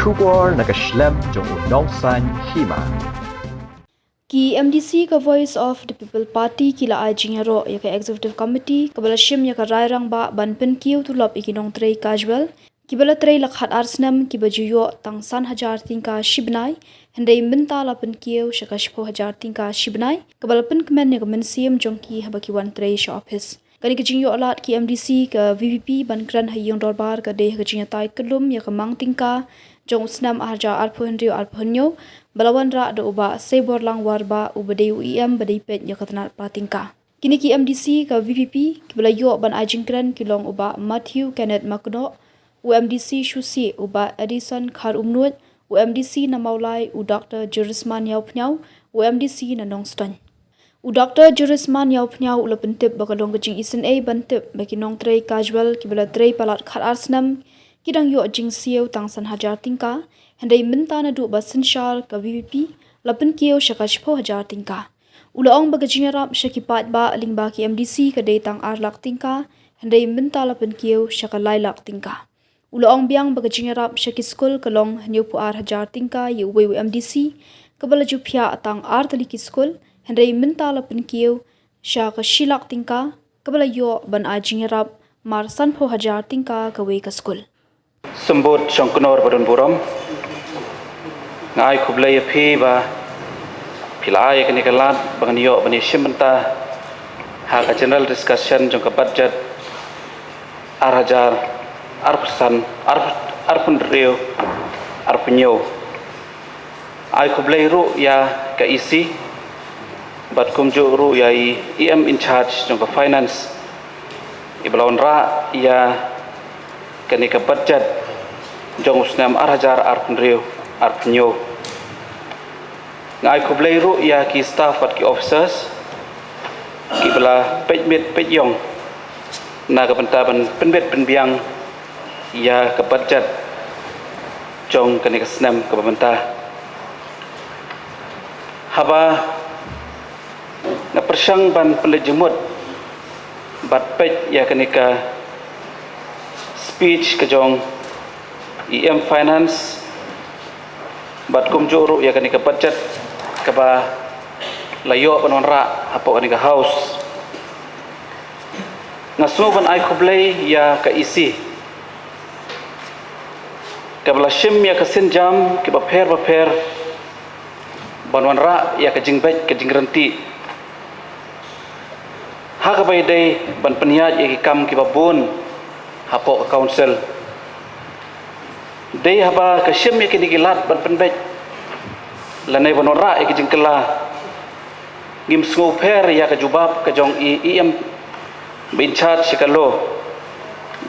Shubor nakaslem jong unong san hima. Ki MDC ka Voice of the People Party kila ajingero ya ka Executive Committee kabala shim ya ka rairang ba banpen kiu tulop ikinong trei casual kibala trei lakhat arsnam kibajuyo tang san hajar tingka shibnai hendai minta lapen kiu shaka shpo hajar tingka shibnai kabala pen kemen ya ka mensiam jongki habaki wan trei sha office kani kejingyo alat ki MDC ka VVP bankran hayong dorbar ka deh kejinya tai kelum ya ka mang tingka jong snam arja arphunrio arphunyo balawan ra do uba sebor lang warba ubadei UEM badei pet ya katnat patingka kini ki MDC ka VPP kibala yo ban ajingkran kilong uba Matthew Kenneth Makno UMDC Shusi uba Edison Khar Umnut UMDC na Maulai u Dr. Jurisman Yaupnyau UMDC na Nongston u Dr. Jurisman Yaupnyau ula pentip bakalong kejing isen a bantip baki nong trei casual kibala trei palat khar arsnam kidang yo jing sieu tang san hajar tingka hendai minta na du basin shar ka VVP lapen kieu shaka shpo hajar tingka ula ong bagajing rap shakipat ba lingba ki MDC ka dei tang ar lak tingka hendai minta lapen kieu shaka lai lak tingka ula ong biang bagajing rap shaki skul kalong hanyu pu ar hajar tingka yu we MDC kabala ju phya tang ar tali ki skul hendai minta lapen kieu shaka shilak tingka kabala yo ban ajing rap mar san pho hajar tingka ka we ka skul Sembut Songkonor Badun Buram ngai kublai phi ba pilai kini kalat bangan yo bani shimenta ha ka general discussion jong ka budget arajar arpsan arpun rio arpunyo ai kublai ru ya ka isi bat kumju ru ya EM in charge jong ka finance ibalawan ra ya kini ka budget jong usnam arajar arpunrio arpunyo ngai kublai ru ya ki staff at ki officers ki bela pejmit pejyong na ka pentaban penbet penbiang ya ka budget jong kini ka snam ka pemerintah haba na persang ban penlejemut bat pej ya kini ka speech ke jong EM finance bat kumjuru ya kani ka budget ka ba layo panon ra apo kani ka house ngasu ban ai kublai ya ka isi ka bala shim ya ka sinjam ki ba pher banwan ra ya ka jingbet ka jingrenti ha ka bai dei ban peniat ya ki kam ki ba bun hapo council dei haba ka shim ya kini gilat ban penbet lanai banora ya kijing kala ngim sngo pher ya ka jubab ka jong EM bin charge sikalo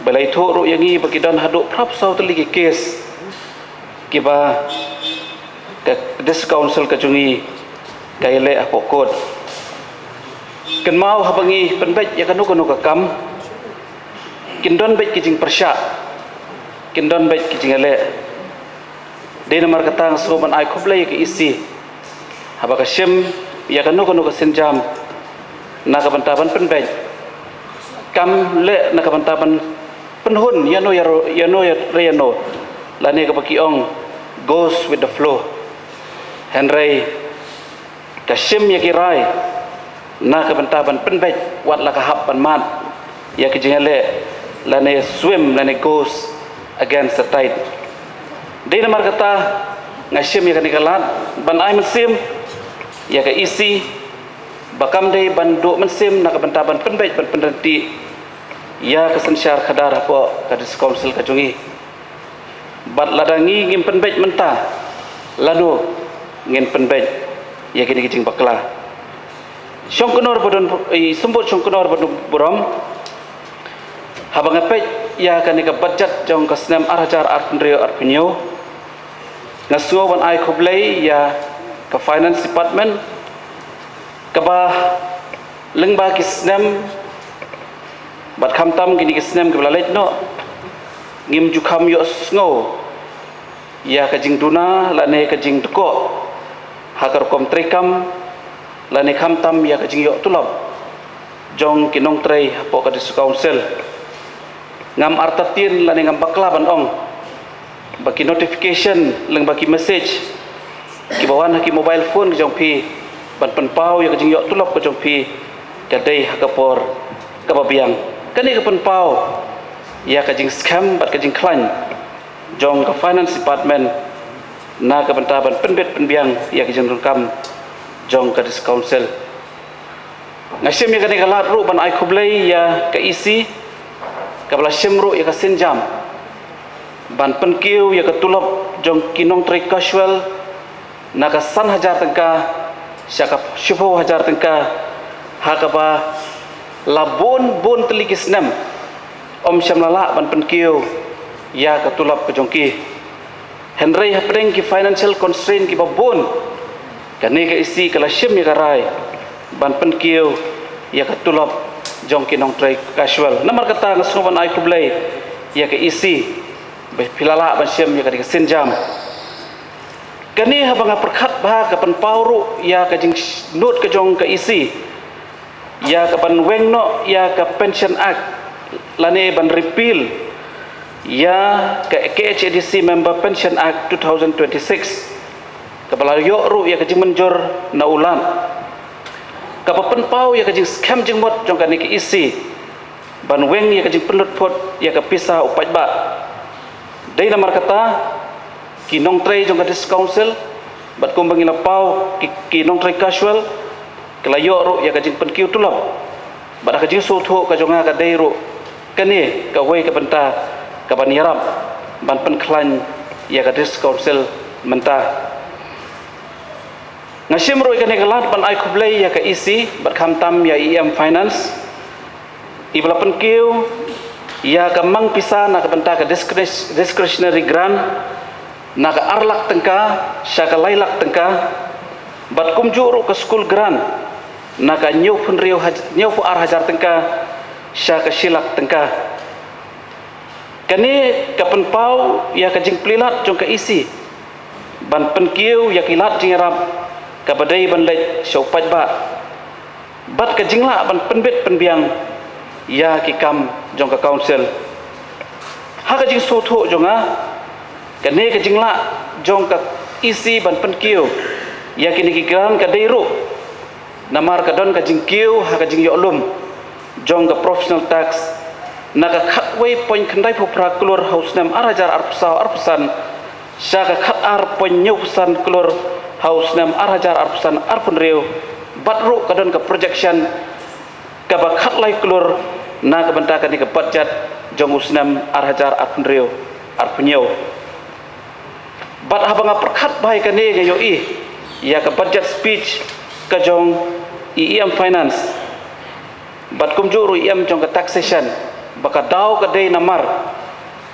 balai tho ro yangi bakidan hadu prap sau tali ki case kiba ka this council ka jungi kaile apo code kan mau habangi penbet ya kanu ka kam kindon bet kijing persya kindon bet kijing ale de nomor katang soban ai kublai ke isi haba ka shim ya kanu ka senjam na ka bantaban penbet kam le na ka bantaban penhun yano ya reno lane ka pakiong goes with the flow henry ka shim ya kirai na ka bantaban penbet wat la ka hap ban mat ya kijing ale lane swim lane goes against the tide di nomor kata ngasim ya kan ikalat ban ai mensim ya ka isi bakam dei ban do mensim nak bentaban penbet ban penrenti ya kesensyar kadar apa ka dis council ka jungi bat ladangi ngim penbet menta lanu ngin penbet ya kini kijing bakla Songkonor badun sembut Songkonor badun buram habang apet ya kan ka budget jong ka snam arajar arpunrio arpunyo ngasuo ban ai kublai ya ka finance department ka ba lengba ki snam bat khamtam gini ki snam ka blalait no ngim ju kham yo sngo ya ka jing duna lane ka jing teko hakar kom trekam lane khamtam ya ka jing yo tulab jong kinong trei hapo ka dis council ngam artatin lani ngam baklaban ong baki notification leng baki message ki bawan haki mobile phone ke jong pi ban pen pau ya ke jing yok tulop ke jong pi ka dei hakapor ka babiang kani ke pen pau ya ke jing scam bat ke jing klan jong ke finance department na ke benta ban penbet penbiang ya ke jing rungkam jong ke dis council ngasim ya kani kalat ru ban ai khublai ya ke isi ka bala shimru ya ke sinjam ban penkiu ya ke tulop jong kinong trik casual na ka san hajar tengka syaka syufu hajar tengka hakaba labon bon teligis nam om syamlala ban penkiu ya ke tulop ke jongki henry hapdeng ki financial constraint ki babon kani ke isi kala shim ya karai ban penkiu ya ke tulop jong kinong trik casual namar kata ngasuban ai kublai ya ke isi pilala ban shim ya ke sinjam kani habang perkhat bah ke pen pauru ya ke jing nut ke jong ke isi ya ke ban wengno ya ke pension act lane ban repeal ya ke KHADC member pension act 2026 ke balayo ru ya ke jing menjor na ulan ke pen pau ya ke jing scam jing mot jong kani ke isi ban weng ya ke jing penlut pot ya ke pisah upai ba dei namar kata kinong tray jong kadis council bat kumbang ila pau kinong tray casual kelayo ru ya kajing penkiu tulap bat kajing sotho ka jonga ka deiru kani ka wei ka benta ka ban yarap ban pen klan ya kadis council menta ngasim ru kani kalat ban ai khublai ya ka isi bat kham tam ya EM finance ibla penkiu ya ka mang pisa na ka benta ka discretionary grant naga arlak tengka syaka lailak tengka bat kumjuru ke school grant naga nyau pun riu nyau pu ar hajar tengka syaka silak tengka kani kapen pau ya ka jing plilat jong ka isi ban penkiu ya kilat jing rap ka badai ban lej syaupat ba bat ka jingla ban penbet penbiang ya ki kam jong ka council ha ka jing sotho jonga kene ke jingla jong ka isi ban penkiu ya kini kiran ka deiru namar ka don ka jingkiu ha ka jing yolum jong ka professional tax na ka khatwei point khandai phupra klor house nam arajar arpusan sya ka khat ar point nyusan klor house nam arajar arpusan arpun reu batru ka don ka projection ka ba khatlai klor na ka benta ka ni ka budget jong usnam arajar arpun reu arpunyau bat habang perkhat bai kane ga yo i ya ka budget speech ka jong EM finance bat kumjuru EM jong ka taxation baka daw ka day namar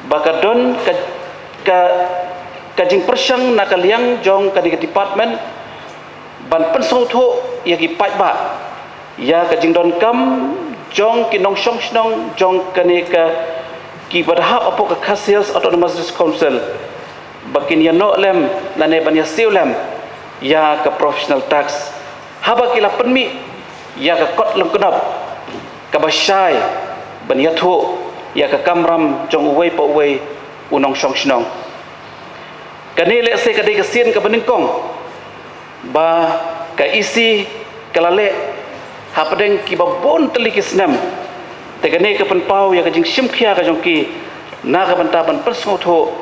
baka don ka jing persang na kaliang jong ka di department ban pensotho ya ki pai ba ya ka jing don kam jong kinong song snong jong kane ka ki badha apo ka Khasias Autonomous Council bakin ya no lem lane ban ya siu lem ya ka professional tax haba kila penmi ya ka kot lem kenap ka basyai ban ya thu ya ka kamram jong uwei po uwei unong song snong kani le se ka de ka sien ka beningkong ba ka isi kalale hapadeng ki babon telikis nam te kani ka pen pau ya ka jing simkhia ka jong ki na ka banta ban persotho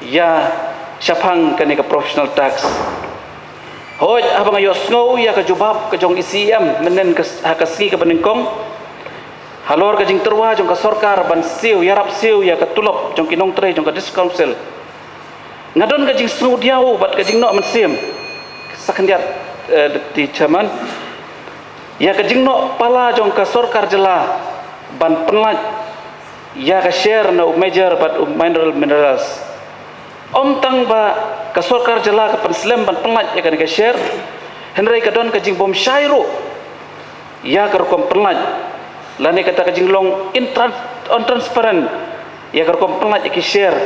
ya syapang kani ka professional tax hoj abang ayo snow ya ka jubab ka jong ICM menen ka hakasi ka beningkong halor ka jing terwa jong ka sarkar ban siu yarap siu ya ka tulop jong kinong tre jong ka dis council ngadon ka jing snow diau bat ka jing no mensim sakandiat di chairman ya ka jing no pala jong ka sarkar jela ban penlaj ya ka share no major but minerals om tang ba ka sarkar jela ka penslam ban penlaj ya ka share henry ka don ka jing bom shairu ya ka kom penlaj lani kata ka jing long on transparent ya ka kom penlaj ki share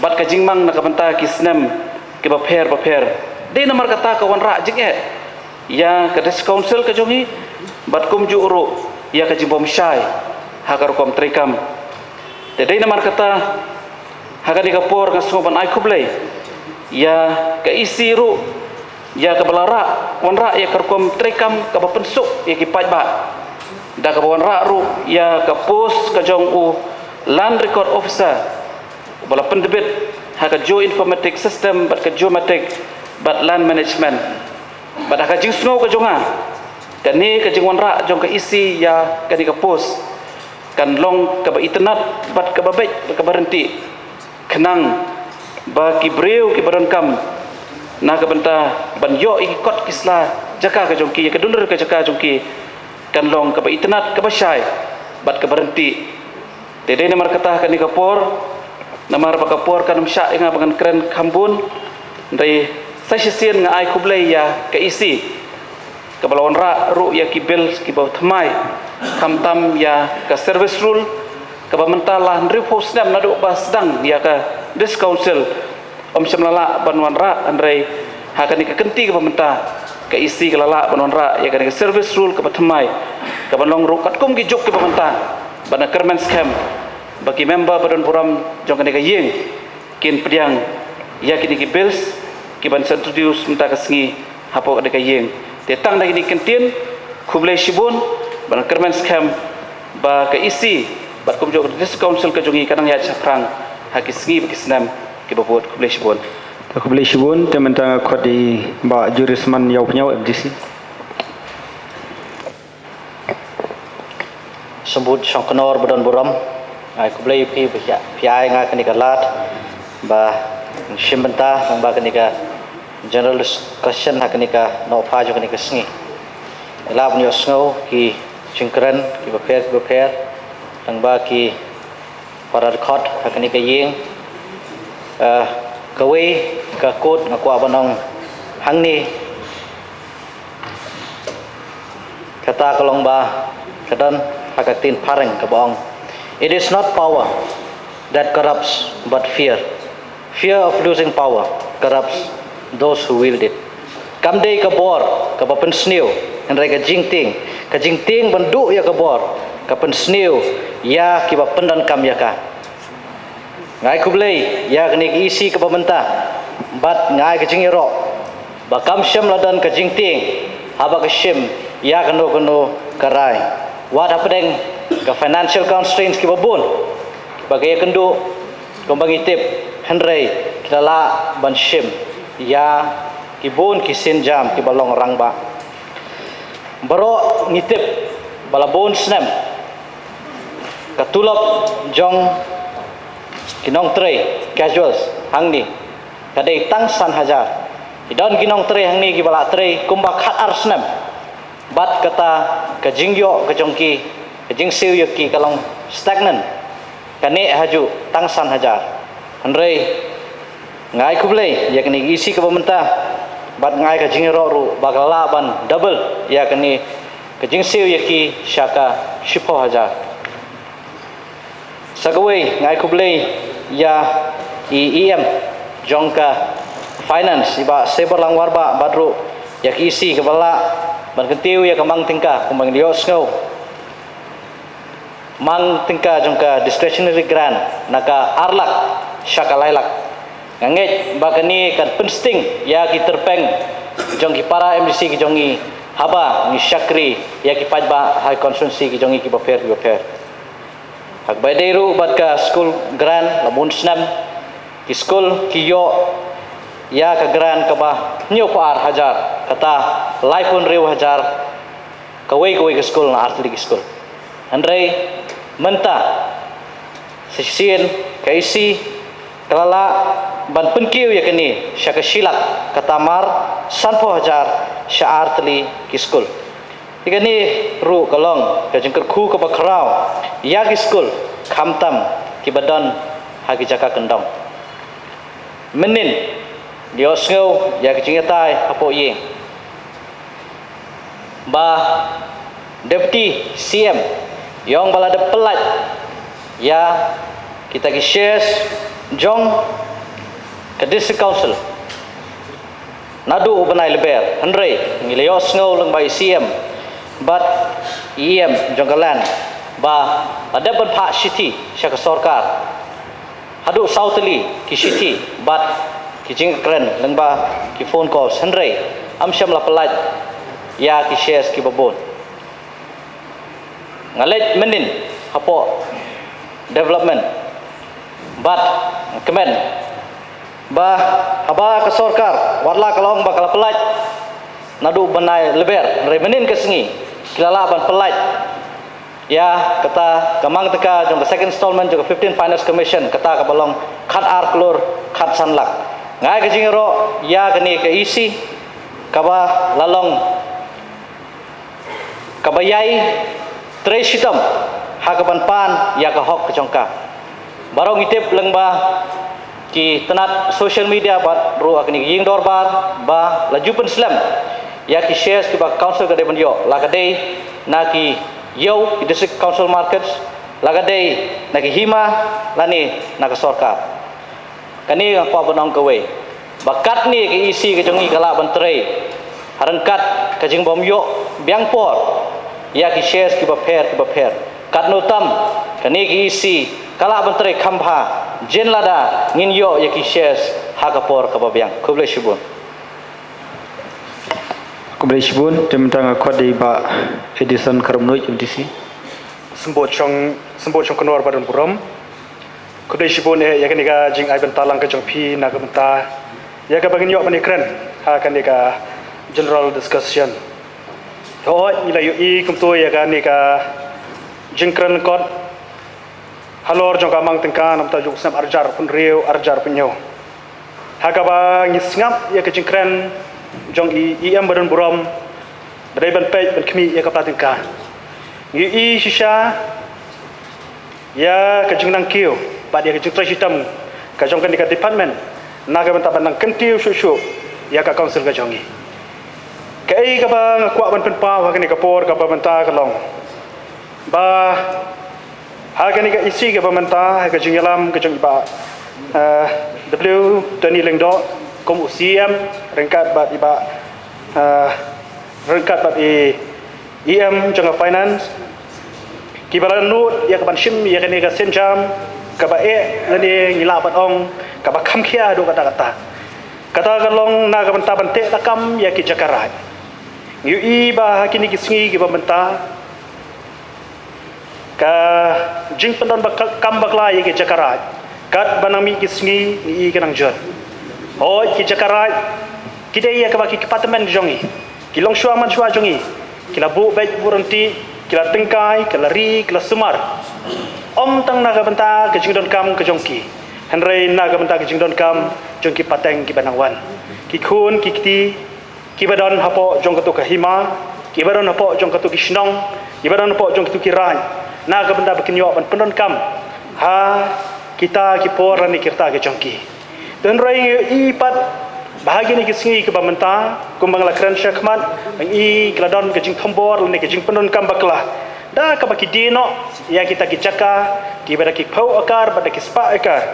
bat ka jing mang na ka banta ki snam ki ba pher de namar kata ka wan ra jing ya ka dis council ka jongi bat kum ju uru ya ka jing bom shai ha ka kom trikam de namar kata haga ni kapor ka sungo ban ai kublai ya ka isi ru ya ka balara wanra ya karkom trekam ka bapensuk ya ki pajba da ka wanra ru ya ka post ka jong u land record officer bala pendebit haga jo informatic system bat ka geomatic bat land management bat ka jing snow ka jonga kan ni ka jing wanra jong ka isi ya ka ni ka post kan long ka ba internet bat ka babek ka berhenti kenang ba ki breu ki barankam na ka banta ban yo iki kot kisla jaka ka jongki ka dunur ka jaka jongki kan long ka ba internet ka ba syai bat ka berhenti dede namar kata ka ni kapor namar ba kapor kan msya nga bangan keren kambun dai sa sisien nga ai kublai ya ka isi ka balon ra ru ya ki bil ki ba thamai kam tam ya ka service rule ka ba mentalah ndri posnam na do ba sedang ya ka this council om semlala banwan ra andrei ha ka ni ka kenti ka pementa ka isi ka lala banwan ra ya ka ni ka service rule ka pathamai ka banong ru kat kum ki juk ki pementa bana kermen scam bagi member badan puram jong ka ni ka yeng kin pediang ya ki ni ki bills ki ban introduce menta ka sengi hapo ka ni ka yeng te tang da ni kentin kublai shibun bana kermen scam ba ka isi bat kum jok this council ka jongi kanang ya chaprang ha ki sengi ki snam ki bobot kublai shibun Kublai shibun teman-teman kau di ba jurisman yau punya FDC. Sambut sangkanor badan buram ai kublai pi piai nga kanika lat ba shimbenta nang ba kanika general discussion ha kanika no pha jo kanika sngi lab nyo sngo ki chingkran ki baper nang ba ki para record ha kanika yeng kawe ka kot ngakwa banong hangni kata kalong ba kadan hakatin pareng kabong. It is not power that corrupts but fear of losing power corrupts those who wield it. Kamdei kabor kapapen snew henry ka jingting bandu ya kabor kapen snew ya kiba pendan kam ya ka ngai kublai ya kini isi kapamenta bat ngai ka jingiro ba kam syam ladan ka jingting haba ka syim ya kano karai what happening ka financial constraints ki babun bagai kendo kombang itip henry kilala ban syim ya kibun kisin jam ki balong rangba baro ngitip balabon snam katulop jong kinong tray casuals hangni kadai tang san hajar idon kinong tray hangni ki bala tray kumba khat ar snam bat kata kajingyo kajongki kajingsiu yoki kalong stagnant kane haju tang san hajar henry ngai kublai yakni isi ka pementa bat ngai kajingiro ru bagala ban double yakni kajingsiu yoki syaka shipo hajar sagawai ngai kublai ya IEM jongka finance iba seber langwar ba badru ya isi kepala ban ketiu ya kemang tingka kumbang dio snow mang tingka jongka discretionary grant naka arlak syaka lailak nganget bakani kan pensting ya ki terpeng jongki para MDC ki jongi haba ni syakri ya ki pajba high constituency ki jongi ki baper hak badairu bat ka school grant lamun snam ki school ki yo ya ka grant ka ba nyo par hajar kata laipun rew hajar kawai ke school na artli ki school andrei menta sisien kaisi kalala ban penkiu ya kini syaka silak kata mar sanpo hajar sya artli ki school ikani ru kalong ka jengker khu ka bakrau ya ki school khamtam ki badan hagi jaka kendong menin dio sngau ya ki jingatai apo ye ba deputy CM yong bala de pelat ya kita ki shares jong ke district council nadu ubanai leber henry ngileo sngau leng bai CM but EM jonggalan ba ada ban pak city syaka sarkar hadu southerly ki city but ki jing kren lengba ki phone call sanrei amsham la pelat ya ki shares ki babon ngalet menin hapo development but kemen ba haba ka sarkar warla kalong ba kala pelat nadu banai leber remenin ke sengi kilala ban pelat ya kata kamang teka jong second installment jong 15 finance commission kata ka balong khat ar klor khat sanlak ngai ke jingro ya kani ke isi kaba lalong kabayai tresitam hakaban pan ya ka hok ke jongka barong itip lengba ki tenat social media bat ru akni ying dorbar ba laju penslam ya ki shares ki ba council ka deban yo lagadei na ki yo ki district council markets lagadei na ki hima lani na ka sarkar kani ko bonong kawe bakat ni ki isi ke jongi kala bantrei harangkat ka jing bom yo biang por ya ki shares ki ba pher kat notam kani ki isi kala bantrei khamha jen lada ngin yo ya ki shares hakapor ka ba biang kuble shibun Kublishbun temtang khodi ba Edison Karamnoi MTC sembot chong konor badon buram Kublishbun ya kan ga jing ai bentalang ka jong phi na ka benta ya ka bagin yo manikren ha kan ga general discussion to ila yo I kum to ya kan ga jingkran kot halor jong ka mang tengka nam ta juk sam arjar pun riu arjar punyo ha ka ba ngisngap ya ka jingkran jong IM badan buram dari ban pej ban kemi ya kapla tengka ngi shisha ya ka jingnang kiu ba dia ka jingtra hitam ka jong kan di department na ka ban ta ban kentiu shu ya ka council ka jongi ka ai ka ba ngakwa ban penpa wa kan ka por ka ba banta ka long ba ha kan ka isi ka ba banta ka jingyalam ka jong ba W Tony Lengdo kom UCM rengkat bat iba rengkat bat EM jangka finance kibaran nut ya kaban shim ya kene ka senjam ka ba lani ngila bat ong ka ba kham khia do kata kalong na ka banta bante takam ya ki jakara yu I ba kini kisngi ki ba banta ka jing pendon ba kam bakla ya ki jakara kat banami kisngi I kanang jot oh ki jakara kidai ya ka ba ki department jongi kilong shua man shua jongi kila bu baik buranti kila tengkai kila ri kila semar om tang naga benta ke jingdon kam ke jongki henrei naga benta ke jingdon kam jongki pateng ki banangwan ki khun ki kiti ki badon hapo jong katu ke hima ki badon hapo jong katu ki shnong ki badon hapo jong katu ki rai naga benta bekinyo ban pendon kam ha kita ki por ni kirta ke jongki dan rai I pat bahagi ni kisngi ke bamenta kumbang la kran syakmat I kladon ke jing thombor ni ke jing pendon kam bakla da ka baki dino ya kita ki chaka ki bada ki phau akar bada ki spa akar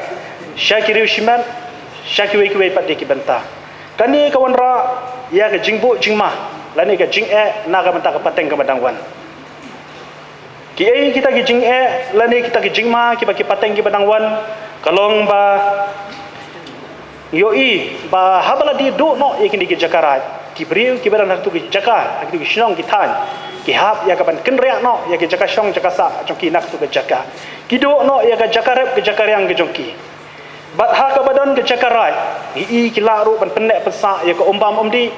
syakiri shiman syakiwi ki pat ki benta kani kawan ra ya ke jingbu jingma lani ke jing na ka benta ka pateng ka badangwan ki ai kita ki jing lani kita ki jingma ki baki pateng ki badangwan kalong ba yoi ba habala di do no ikini ki jakara ki briu ki baran tu ki jaka ki shnong ki than ki hab ya kaban kenria no ya ki jaka shong jaka sa jongki nak tu ki jaka ki do no ya ka jakara ki jakariang ki jongki bat ha ka badan ki jakara I ki la ru ban penek pensa ya ka ombam omdi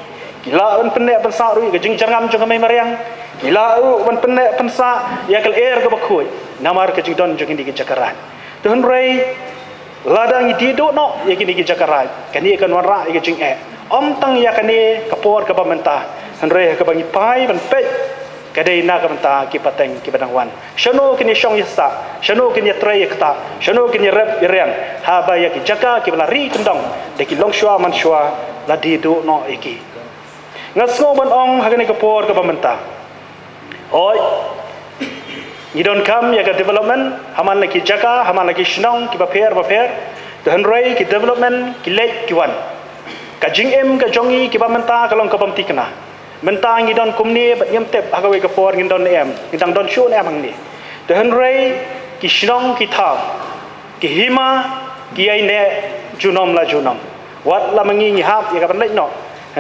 ki la ban penek pensa ru ki jing jangam jong mai mariang ki la ru ban penek pensa ya kal air ka bakhoi namar ka jing don jong ki jakara tuhun rei ladang itu no ya kini ki jakara kani kan warra ya jing om tang ya kani kapor ka bamenta hanre ka bangi pai ban pe kadai na ka benta ki pateng ki badangwan shano kini shong yasa shano kini trai kata shano kini rep irang ha ba ya ki jaka ki bala ri tendang de ki long shwa man shwa la di do no iki ngasngo ban ong ha kani kapor ka bamenta oi you don't come ya ka development haman lagi jaka haman lagi shnong ki baper to hanrei ki development ki lek ki wan ka jing em ka jongi ki ba menta kalong ka pamti kana menta ngi don kumni bat nyam tep agawe ka por ngi don em ngidang don shu em angni to hanrei ki shnong ki tha ki hima kiai ne junom la junom wat la mangi hap ya ka ban lek no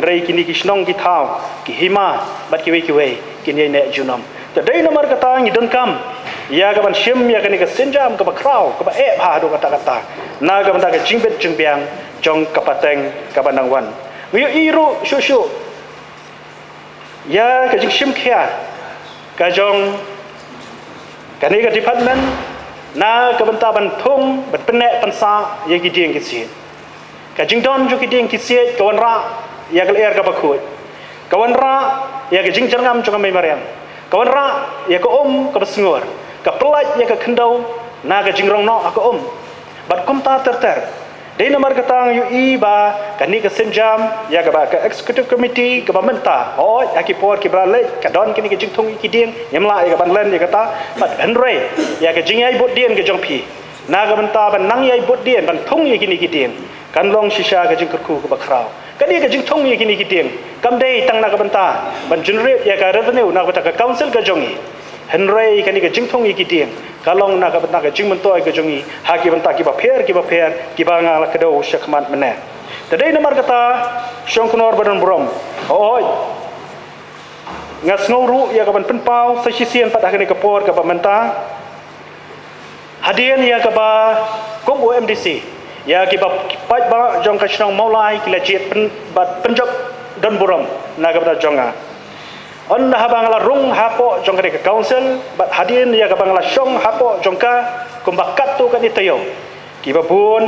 rei kini ki snong ki thau ki hima bat ki we kini ne junom to dei nomor kata ngi don kam ya ka ban shim ya ka ni ka sinjam ka ba kraw ka ba e pha do kata na ka ban ta ka jingbet jingbiang jong ka pateng ka ban wan wi iru shu ya ka jing shim khia ka jong ka ni ka department na ka ban ta ban thung ban pene pan sa ya ki ding ki si ka jing don ju ki ding ki si ka wan ra ya ka er ka ba khoi ka wan ra ya ka jing jangam jong mai mariam ka wan ra ya ka ka basngur ka pelaj ya ka khendau na ka jing rong no ka bat kum ta ter dei nomor katang yu i ba ka ni ka senjam ya ka ba ka executive committee ka ba menta ya ki por ki bra le ka don ki ni ka jing thung ki ding yamla ya ka ban len ya ka ta bat henre ya ka jing ai bot dien ka jong phi na ka menta ban nang ai bot dien ban thung ki ni ki ding kan long shisha ka jing ku ka ba kraw ka ni ka jing thung ki ni ki ding kam dei tang na ka benta ban generate ya ka revenue na ka council ka jongi henry ka ni ka jing thong ki ding kalong na ka benta ka jing mentoi ka jongi ha ki benta ki ba pher ki ba nga la ka do shakmat mena tadai nomor kata shongknor badan brom oi ngas nguru ya ka ban penpau sa sisian pat ka ni ka por ka ba menta hadian ya ka ba kom OMDC ya ki ba pat ba jong ka snong maulai ki la jet bat penjab dan brom na ka benta jonga on ha bangla rung hapo jong ka council bat hadin ya ka bangla shong hapo jong ka kumbakat tu kan itayo ki ba bun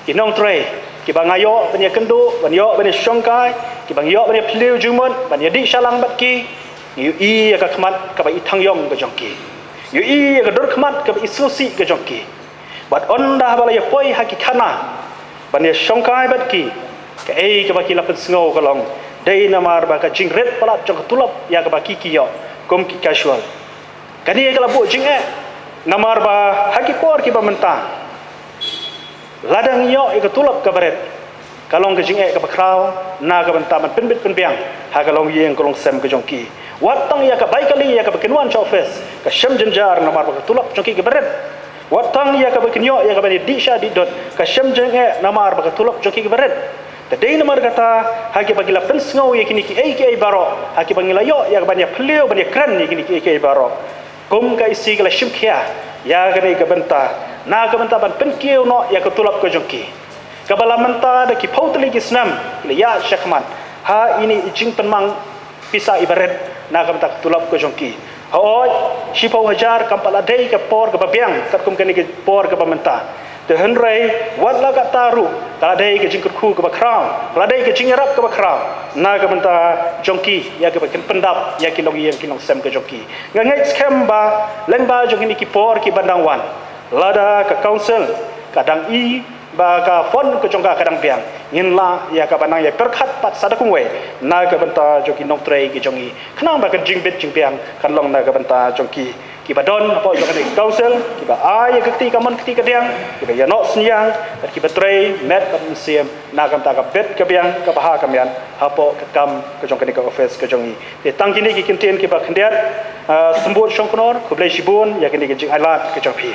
ki nong tre ki ba ngayo ban ya kendu ban yo ban shong kai ki bang yo ban pliu jumon ban ya di salang bat ki yu i ya ka khmat ka ba ithang yong ka jong ki yu i ya ka dor khmat ka ba isusi ka jong ki bat on da bala ya poi ha ki khana ban ya shong kai bat ki ka ei ka ba ki la pen sngo ka long dei namar ba ka jing red palat jong tulap ya ka ba ki yo kom ki casual kani ka la bu jing namar ba haki por ki ba menta ladang yo ka tulap ka baret kalong ka jing ka ba kraw na ka benta man pinbit pinbiang ha kalong yeng kalong sem ka jong ki watang ya ka baikali ya ka ba kinwan cha office ka shem jenjar namar ba ka tulap jong ki ka baret watang ya ka ba kinyo ya ka ba di sha di dot ka shem jeng namar ba ka tulap jong ki ka baret tadai nomor kata haki bagila pensngau ya kini ki ai baro haki bangila yo ya banya pleo banya kran ya kini ki ai baro kum ka isi kala shimkhia ya gani ka benta na ka benta ban penkio no ya ka tulap ka jongki ka bala menta da ki pautli ki snam ya shakhman ha ini jing penmang pisa ibarat na ka benta tulap ka jongki hoi shipau hajar kampala dei ka por ka babiang kat kum kani ki por ka bamenta de henry wat la ka taru kala dei ke jingkut khu ke ba kraw kala dei ke jingrap ke ba kraw na ka benta jongki ya ke ba pendap ya ki long yang ki long sem ke jongki ngai scam ba leng ba jong ni ki por ki bandang wan lada ka council kadang i ba ka fon ke jongka kadang biang ngin la ya ka banang ya perkhat pat sadakung we na ka benta joki nong trei ki jongi khnang ba ka jingbet jingbiang kan long na ka benta jongki ki ba don apa jong ni council ki ba ai ka ti ka mon ti ka diang ki ba ya no sniang ki ba trei met ka museum na kam ta ka bet ka biang ka ba ha ka mian hapo ka kam ka jong ni ka office ka jong ni te tang kini ki kinten ki ba khndiat sembut shongknor ku blai shibun ya kini ki jing alat ka jong phi